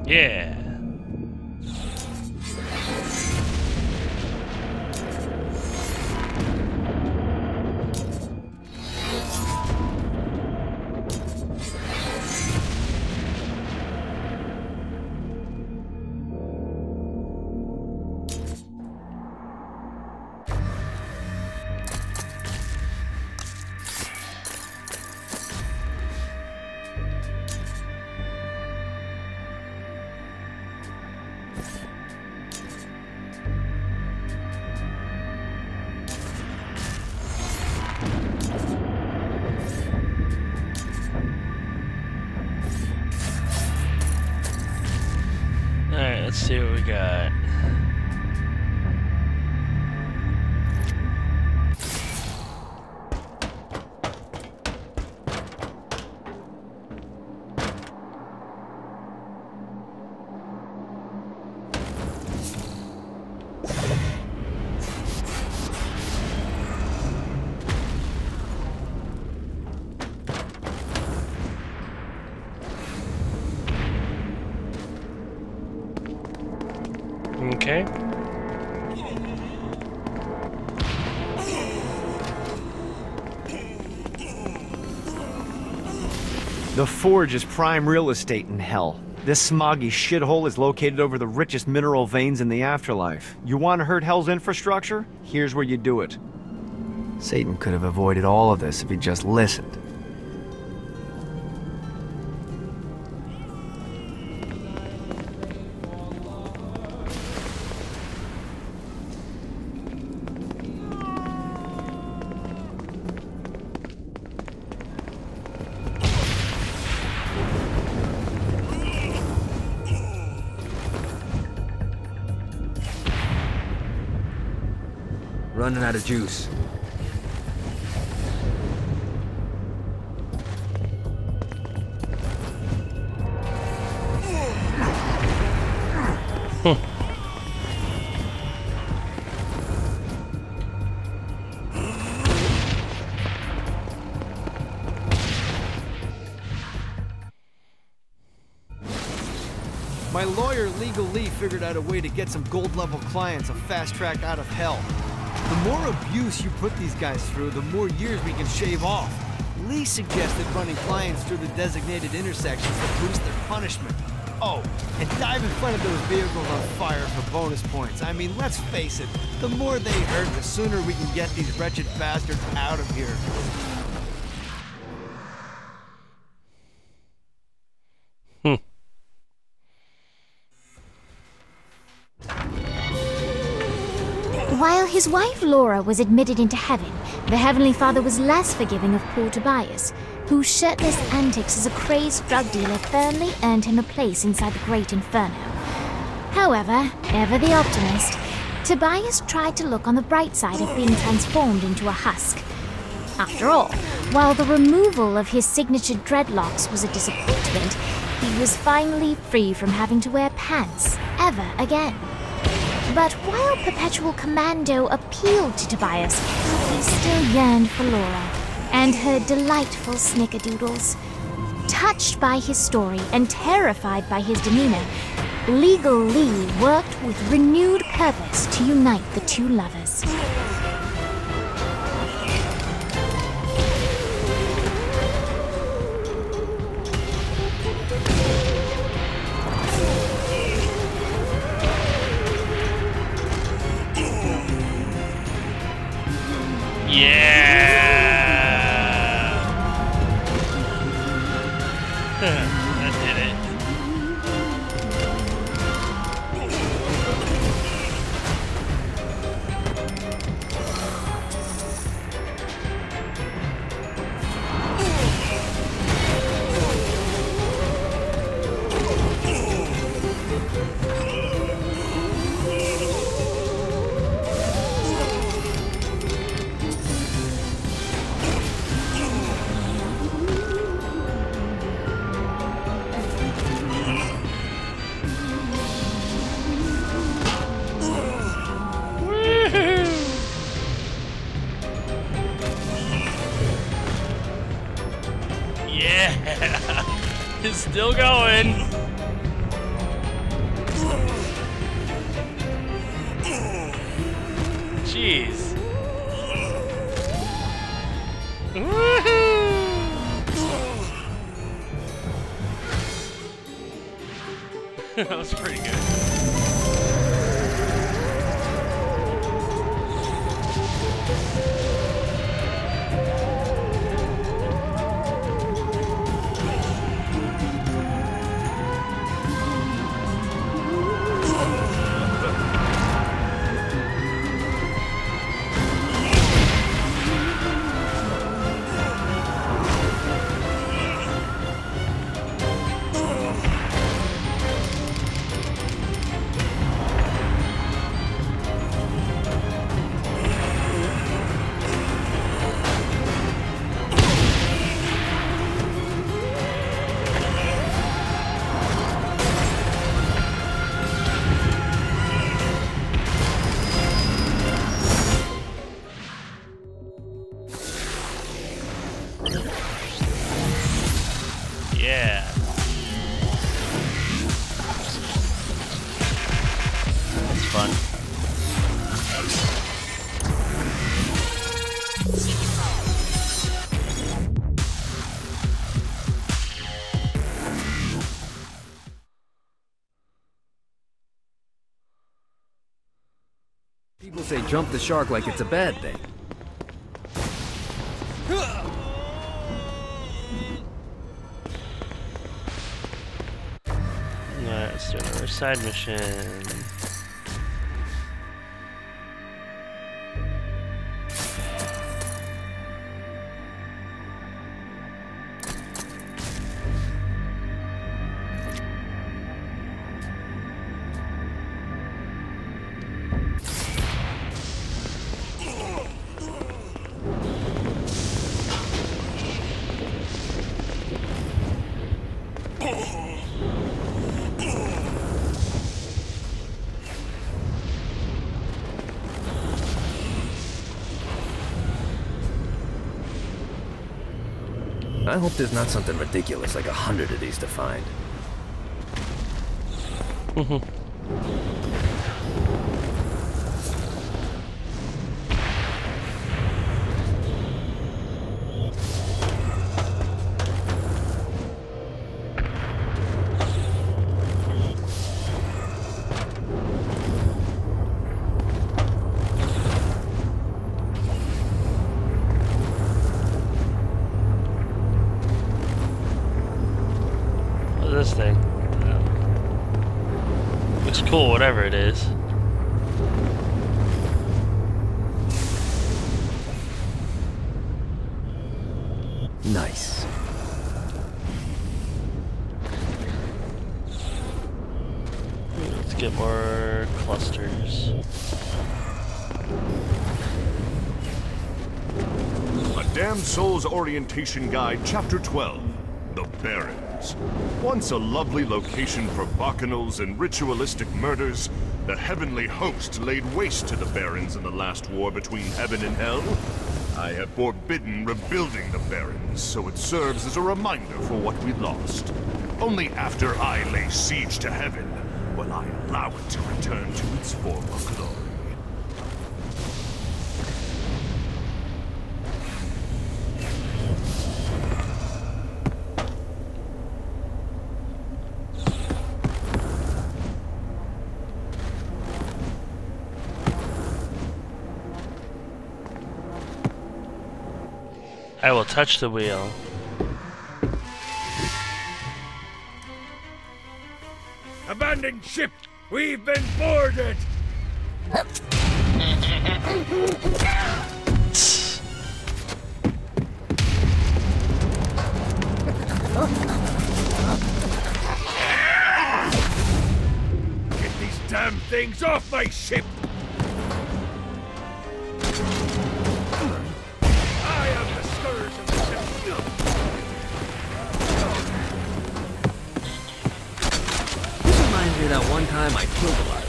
Yeah. Alright, let's see what we got. Okay. The Forge is prime real estate in hell. This smoggy shithole is located over the richest mineral veins in the afterlife. You want to hurt Hell's infrastructure? Here's where you do it. Satan could have avoided all of this if he just listened. Running out of juice. My lawyer, Legal Lee, figured out a way to get some gold-level clients a fast track out of hell. The more abuse you put these guys through, the more years we can shave off. Lee suggested running clients through the designated intersections to boost their punishment. Oh, and dive in front of those vehicles on fire for bonus points. I mean, let's face it, the more they hurt, the sooner we can get these wretched bastards out of here. While his wife Laura was admitted into heaven, the Heavenly Father was less forgiving of poor Tobias, whose shirtless antics as a crazed drug dealer firmly earned him a place inside the Great Inferno. However, ever the optimist, Tobias tried to look on the bright side of being transformed into a husk. After all, while the removal of his signature dreadlocks was a disappointment, he was finally free from having to wear pants ever again. But while Perpetual Commando appealed to Tobias, he still yearned for Laura and her delightful snickerdoodles. Touched by his story and terrified by his demeanor, Legal Lee worked with renewed purpose to unite the two lovers. That did it. Yeah, it's still going. Jeez. Woohoo! That was pretty good. Yeah. That's fun. People say jump the shark like it's a bad thing. Let's do another side mission. I hope there's not something ridiculous like 100 of these to find. This thing. Looks cool, whatever it is. Nice. Let's get more clusters. A Damned Soul's Orientation Guide, Chapter 12. The Barrens. Once a lovely location for bacchanals and ritualistic murders, the heavenly host laid waste to the Barrens in the last war between heaven and hell. I have forbidden rebuilding the Barrens, so it serves as a reminder for what we lost. Only after I lay siege to heaven will I allow it to return to its former glory. I will touch the wheel. Abandoned ship! We've been boarded! Get these damn things off my ship! I am the scourge of the ship. This reminds me of that one time I killed a lot of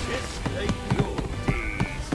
Just like the old days.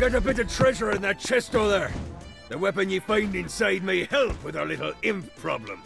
got a bit of treasure in that chest over there. The weapon you find inside may help with our little imp problem.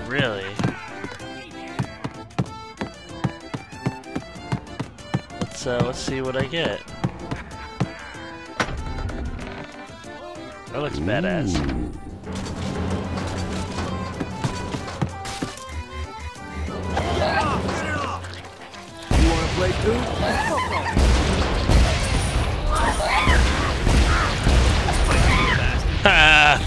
Really? Let's see what I get. That looks badass. You wanna play too? Ha!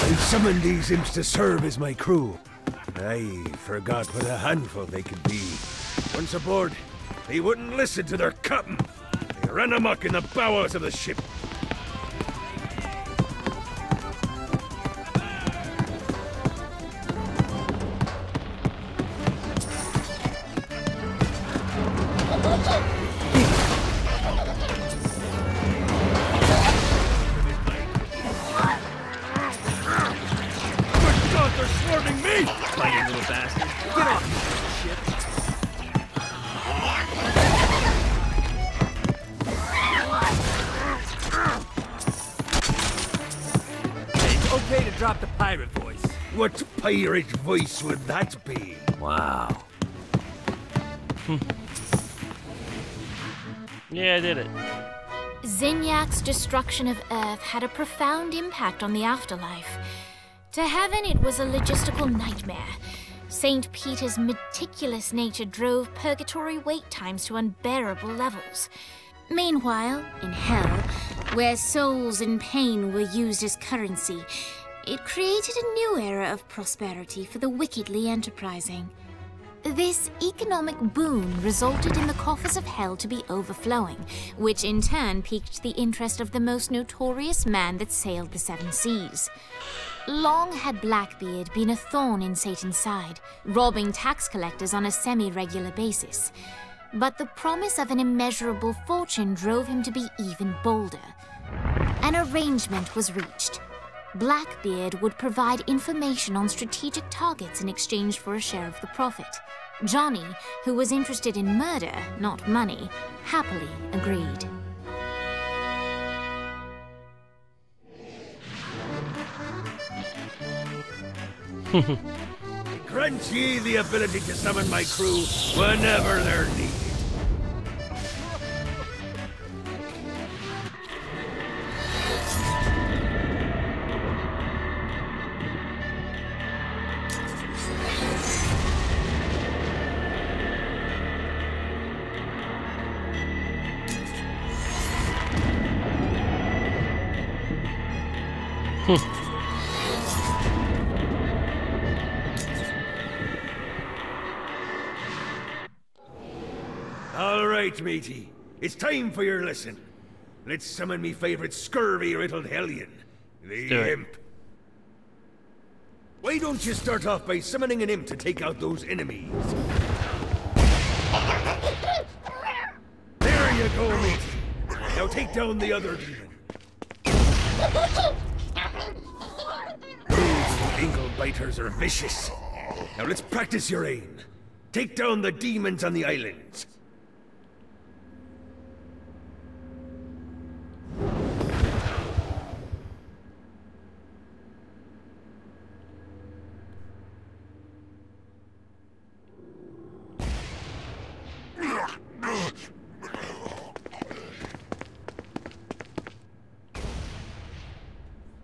I summoned these imps to serve as my crew. I forgot what a handful they could be. Once aboard, they wouldn't listen to their captain. They ran amok in the bowels of the ship. Good God, they're swarming me! Fighting little bastard. Get off me, shit. It's okay to drop the pirate voice. What pirate voice would that be? Wow. Yeah, I did it. Zinyak's destruction of Earth had a profound impact on the afterlife. To heaven, it was a logistical nightmare. St. Peter's meticulous nature drove purgatory wait times to unbearable levels. Meanwhile, in hell, where souls in pain were used as currency, it created a new era of prosperity for the wickedly enterprising. This economic boon resulted in the coffers of hell to be overflowing, which in turn piqued the interest of the most notorious man that sailed the seven seas. Long had Blackbeard been a thorn in Satan's side, robbing tax collectors on a semi-regular basis. But the promise of an immeasurable fortune drove him to be even bolder. An arrangement was reached. Blackbeard would provide information on strategic targets in exchange for a share of the profit. Johnny, who was interested in murder, not money, happily agreed. Grant ye the ability to summon my crew whenever they're needed. All right, matey. It's time for your lesson. Let's summon me favorite scurvy-riddled hellion, the Do it. imp. Why don't you start off by summoning an imp to take out those enemies? There you go, matey. Now take down the other demon. Those ankle biters are vicious. Now let's practice your aim. Take down the demons on the islands.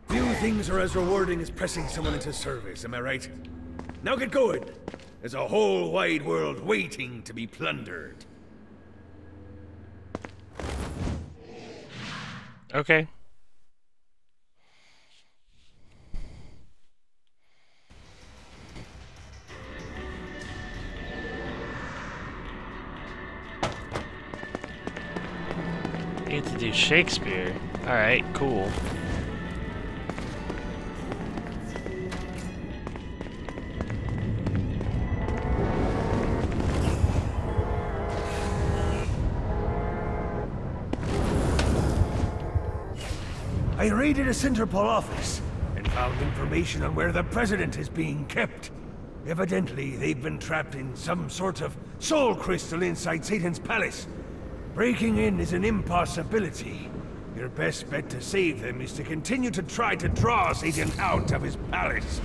Few things are as rewarding as pressing someone into service, am I right? Now get going. There's a whole wide world waiting to be plundered. Okay. Shakespeare. Alright, cool. I raided a Interpol office and found information on where the president is being kept. Evidently, they've been trapped in some sort of soul crystal inside Satan's palace. Breaking in is an impossibility. Your best bet to save them is to continue to try to draw Satan out of his palace.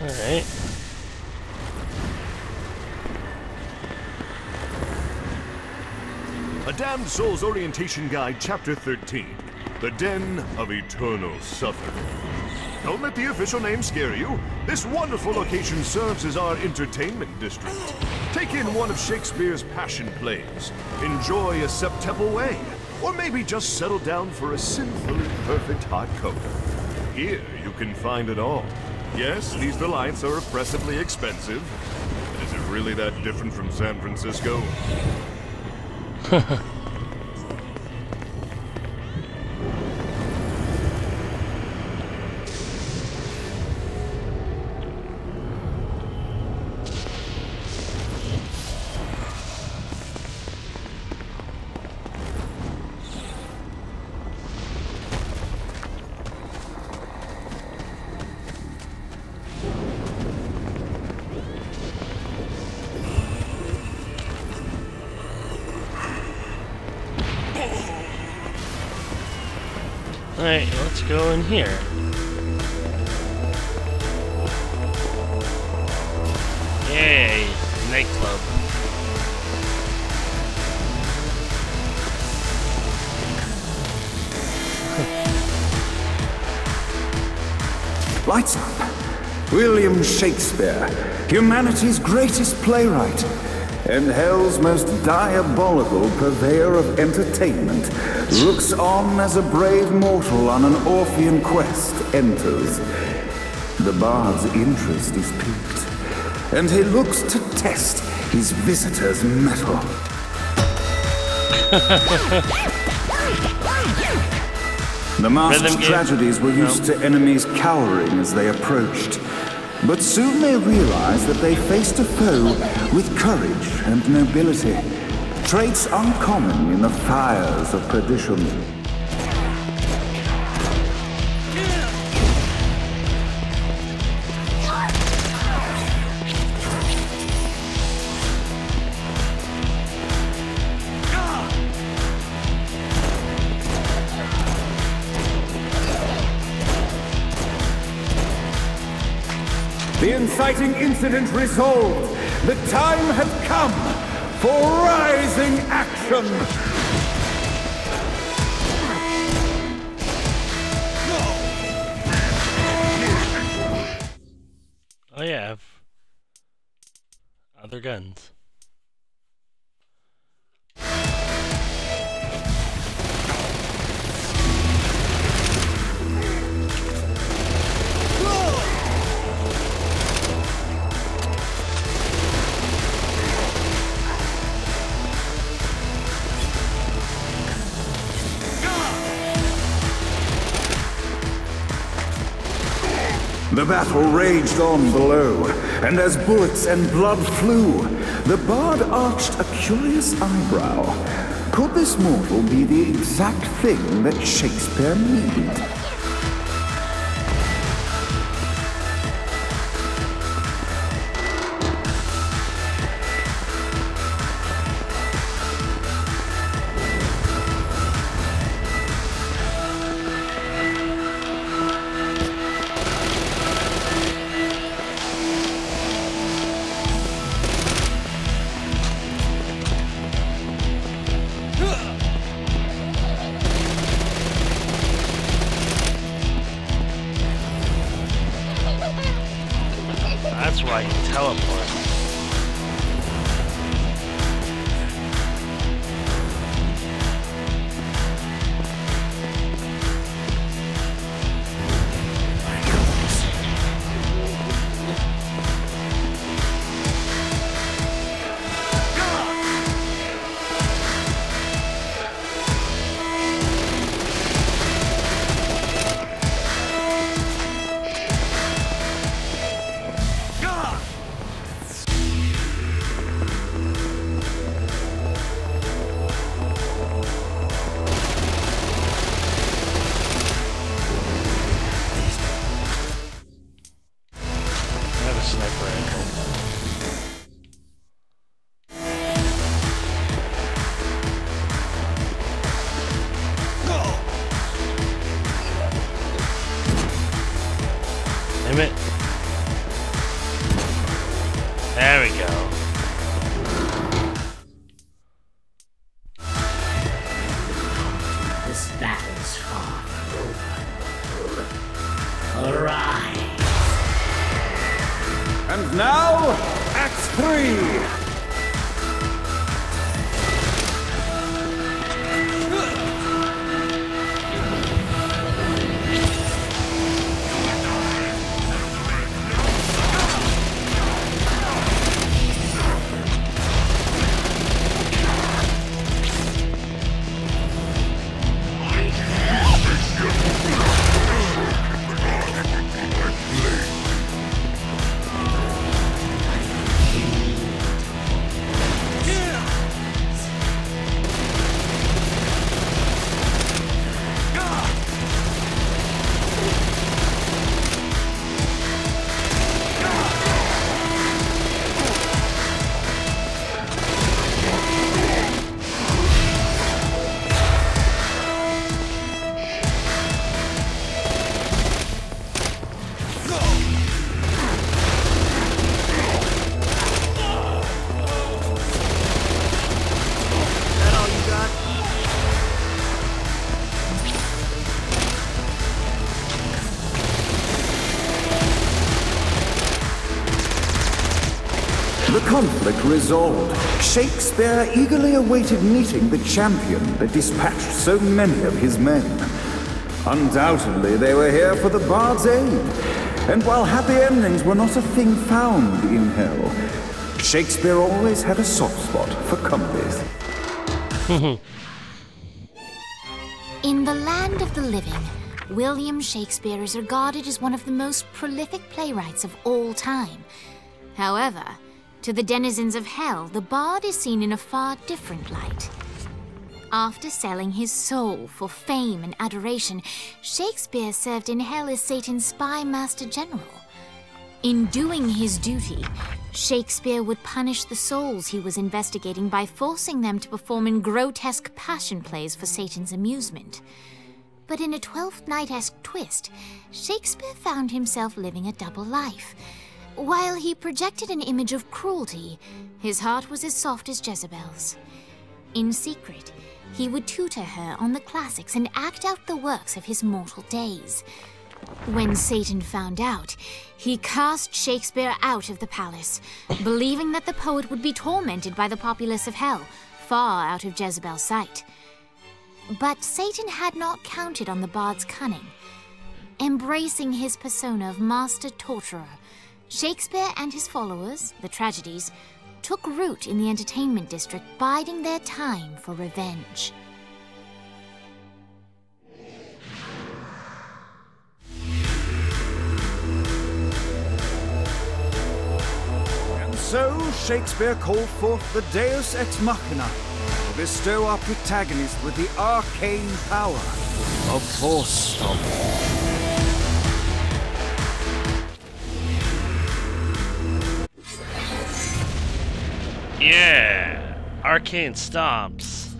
Alright. A Damned Soul's Orientation Guide, Chapter 13. The Den of Eternal Suffering. Don't let the official name scare you. This wonderful location serves as our entertainment district. Take in one of Shakespeare's passion plays. Enjoy a septemple way. Or maybe just settle down for a sinfully perfect hot cocoa. Here you can find it all. Yes, these delights are oppressively expensive. But is it really that different from San Francisco? Alright, let's go in here. Yay! Nightclub. Lights up. William Shakespeare, humanity's greatest playwright, and hell's most diabolical purveyor of entertainment, looks on as a brave mortal on an Orphean quest enters. The bard's interest is piqued, and he looks to test his visitor's mettle. The masked tragedies were used to enemies cowering as they approached. But soon they realized that they faced a foe with courage and nobility, traits uncommon in the fires of perdition. The inciting incident resolved. The time had come for rising action. Oh yeah, I have other guns. The battle raged on below, and as bullets and blood flew, the bard arched a curious eyebrow. Could this mortal be the exact thing that Shakespeare needed? now, Act 3. The conflict resolved, Shakespeare eagerly awaited meeting the champion that dispatched so many of his men. Undoubtedly, they were here for the bard's aid. And while happy endings were not a thing found in hell, Shakespeare always had a soft spot for comedies. In the land of the living, William Shakespeare is regarded as one of the most prolific playwrights of all time. However, to the denizens of hell, the bard is seen in a far different light. After selling his soul for fame and adoration, Shakespeare served in hell as Satan's spy master general. In doing his duty, Shakespeare would punish the souls he was investigating by forcing them to perform in grotesque passion plays for Satan's amusement. But in a Twelfth Night-esque twist, Shakespeare found himself living a double life. While he projected an image of cruelty, his heart was as soft as Jezebel's. In secret, he would tutor her on the classics and act out the works of his mortal days. When Satan found out, he cast Shakespeare out of the palace, believing that the poet would be tormented by the populace of hell, far out of Jezebel's sight. But Satan had not counted on the bard's cunning. Embracing his persona of master torturer, Shakespeare and his followers, the tragedies, took root in the entertainment district, biding their time for revenge. And so Shakespeare called forth the Deus Ex Machina to bestow our protagonist with the arcane power of Force Stomp. Yeah, arcane stomps.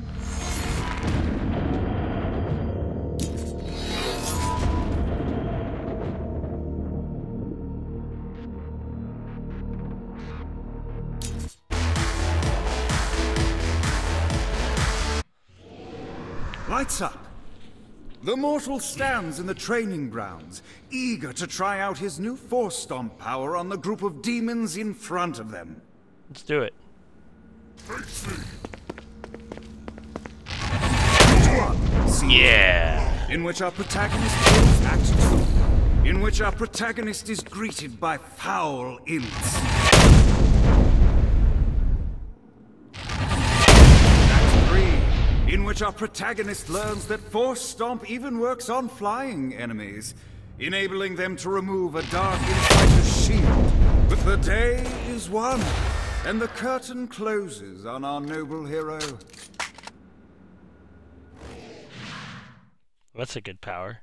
Lights up. The mortal stands in the training grounds, eager to try out his new Force Stomp power on the group of demons in front of them. Let's do it. Yeah. In which our protagonist kills Act 2. In which our protagonist is greeted by foul imps. Act 3. In which our protagonist learns that Force Stomp even works on flying enemies, enabling them to remove a dark insider's shield. But the day is won, and the curtain closes on our noble hero. That's a good power.